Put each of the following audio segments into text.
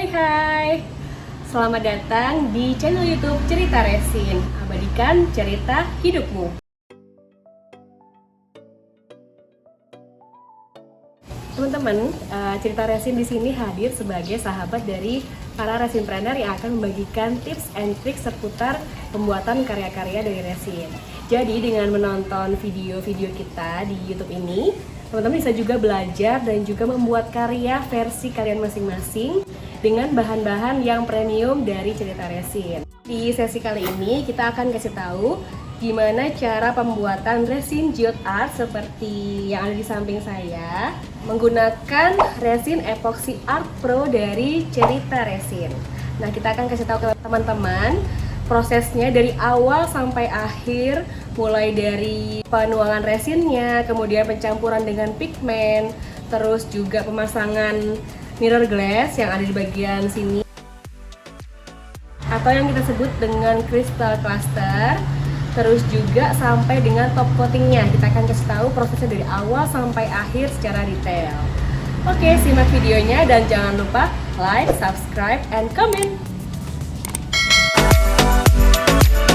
Hai, selamat datang di channel YouTube Cerita Resin. Abadikan cerita hidupmu. Teman-teman, Cerita Resin di sini hadir sebagai sahabat dari para resinpreneur yang akan membagikan tips and tricks seputar pembuatan karya-karya dari resin. Jadi dengan menonton video-video kita di YouTube ini, teman-teman bisa juga belajar dan juga membuat karya versi kalian masing-masing dengan bahan-bahan yang premium dari Cerita Resin. Di sesi kali ini kita akan kasih tahu gimana cara pembuatan resin geode art seperti yang ada di samping saya menggunakan resin epoxy art pro dari Cerita Resin. Nah, kita akan kasih tahu ke teman-teman prosesnya dari awal sampai akhir, mulai dari penuangan resinnya, kemudian pencampuran dengan pigmen, terus juga pemasangan mirror glass yang ada di bagian sini atau yang kita sebut dengan crystal cluster, terus juga sampai dengan top coatingnya. Kita akan kasih tahu prosesnya dari awal sampai akhir secara detail. Oke, simak videonya dan jangan lupa like, subscribe, and comment.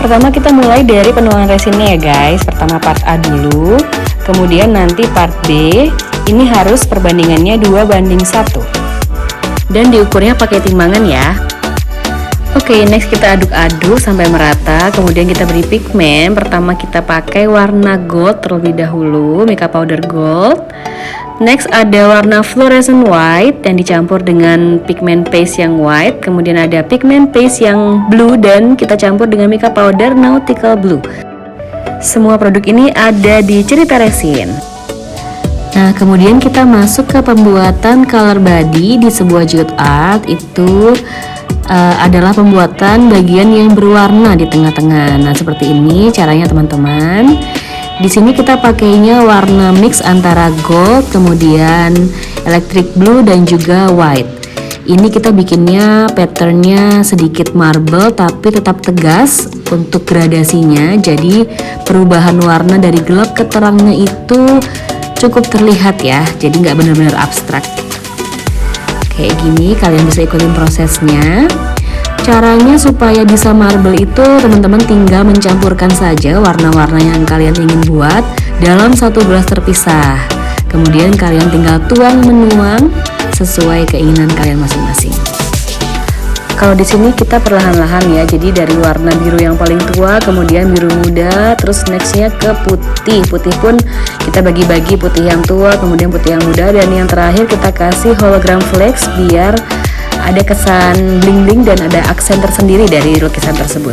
Pertama kita mulai dari penuangan resinnya ya guys. Pertama part A dulu, kemudian nanti part B. Ini harus perbandingannya 2:1 dan diukurnya pakai timbangan ya. Oke, next kita aduk-aduk sampai merata. Kemudian kita beri pigmen. Pertama kita pakai warna gold terlebih dahulu, makeup powder gold. Next ada warna fluorescent white yang dicampur dengan pigmen paste yang white. Kemudian ada pigmen paste yang blue dan kita campur dengan makeup powder nautical blue. Semua produk ini ada di Cerita Resin. Nah, kemudian kita masuk ke pembuatan color body di sebuah geode art. Itu adalah pembuatan bagian yang berwarna di tengah-tengah. Nah, seperti ini caranya teman-teman. Di sini kita pakainya warna mix antara gold, kemudian electric blue dan juga white. Ini kita bikinnya patternnya sedikit marble tapi tetap tegas untuk gradasinya. Jadi perubahan warna dari gelap ke terangnya itu cukup terlihat ya. Jadi nggak benar-benar abstrak. Kayak gini, kalian bisa ikutin prosesnya. Caranya supaya bisa marble itu teman-teman tinggal mencampurkan saja warna-warna yang kalian ingin buat dalam satu gelas terpisah. Kemudian kalian tinggal tuang menuang sesuai keinginan kalian masing-masing. Kalau di sini kita perlahan-lahan ya, jadi dari warna biru yang paling tua, kemudian biru muda, terus nextnya ke putih. Putih pun kita bagi-bagi, putih yang tua, kemudian putih yang muda, dan yang terakhir kita kasih hologram flex biar ada kesan bling-bling dan ada aksen tersendiri dari lukisan tersebut.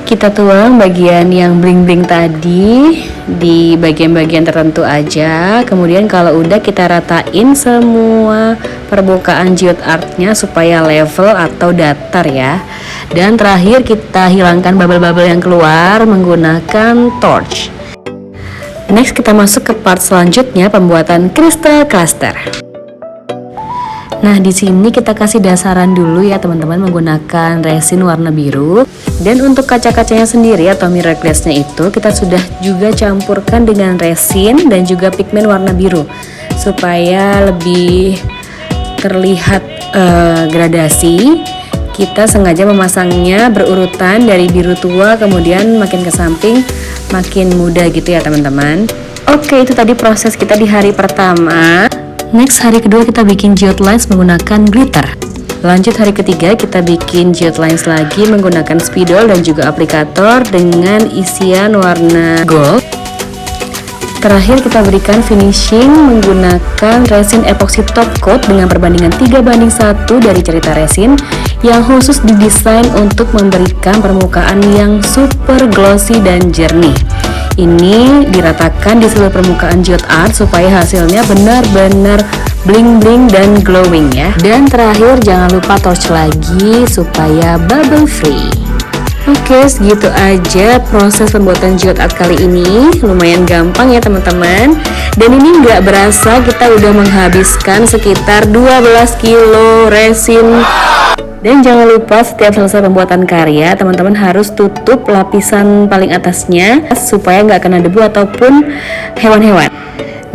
Kita tuang bagian yang bling-bling tadi di bagian-bagian tertentu aja. Kemudian kalau udah kita ratain semua permukaan geode artnya supaya level atau datar ya. Dan terakhir kita hilangkan bubble-bubble yang keluar menggunakan torch. Next kita masuk ke part selanjutnya, pembuatan crystal cluster. Nah, di sini kita kasih dasaran dulu ya teman-teman menggunakan resin warna biru. Dan untuk kaca-kacanya sendiri atau mirror glassnya itu kita sudah juga campurkan dengan resin dan juga pigmen warna biru supaya lebih terlihat gradasi. Kita sengaja memasangnya berurutan dari biru tua kemudian makin ke samping makin muda gitu ya teman-teman. Oke, itu tadi proses kita di hari pertama. Next, hari kedua kita bikin geode lines menggunakan glitter. Lanjut hari ketiga kita bikin geode lines lagi menggunakan spidol dan juga aplikator dengan isian warna gold. Terakhir kita berikan finishing menggunakan resin epoxy top coat dengan perbandingan 3:1 dari Cerita Resin yang khusus didesain untuk memberikan permukaan yang super glossy dan jernih. Ini diratakan di seluruh permukaan geode art supaya hasilnya benar-benar bling-bling dan glowing ya. Dan terakhir jangan lupa torch lagi supaya bubble free. Oke, segitu aja proses pembuatan geode art kali ini. Lumayan gampang ya teman-teman. Dan ini nggak berasa kita udah menghabiskan sekitar 12 kilo resin. Dan jangan lupa setiap selesai pembuatan karya, teman-teman harus tutup lapisan paling atasnya supaya nggak kena debu ataupun hewan-hewan.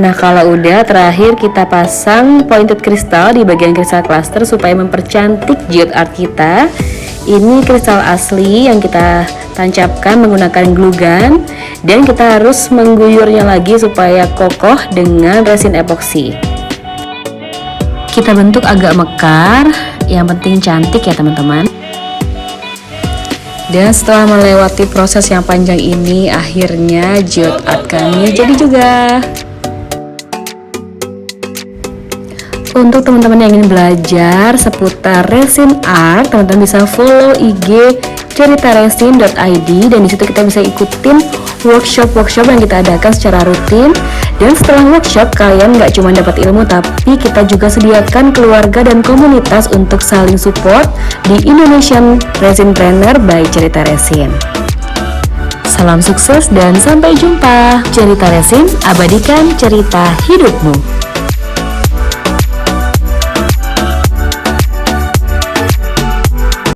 Nah kalau udah, terakhir kita pasang pointed kristal di bagian kristal cluster supaya mempercantik geode art kita. Ini kristal asli yang kita tancapkan menggunakan glue gun, dan kita harus mengguyurnya lagi supaya kokoh dengan resin epoksi. Kita bentuk agak mekar, yang penting cantik ya teman-teman. Dan setelah melewati proses yang panjang ini, akhirnya geode art kami jadi juga. Untuk teman-teman yang ingin belajar seputar resin art, teman-teman bisa follow IG ceritaresin.id, dan disitu kita bisa ikutin workshop yang kita adakan secara rutin. Dan setelah workshop, kalian nggak cuma dapat ilmu, tapi kita juga sediakan keluarga dan komunitas untuk saling support di Indonesian Resin Planner by Cerita Resin. Salam sukses dan sampai jumpa. Cerita Resin, abadikan cerita hidupmu.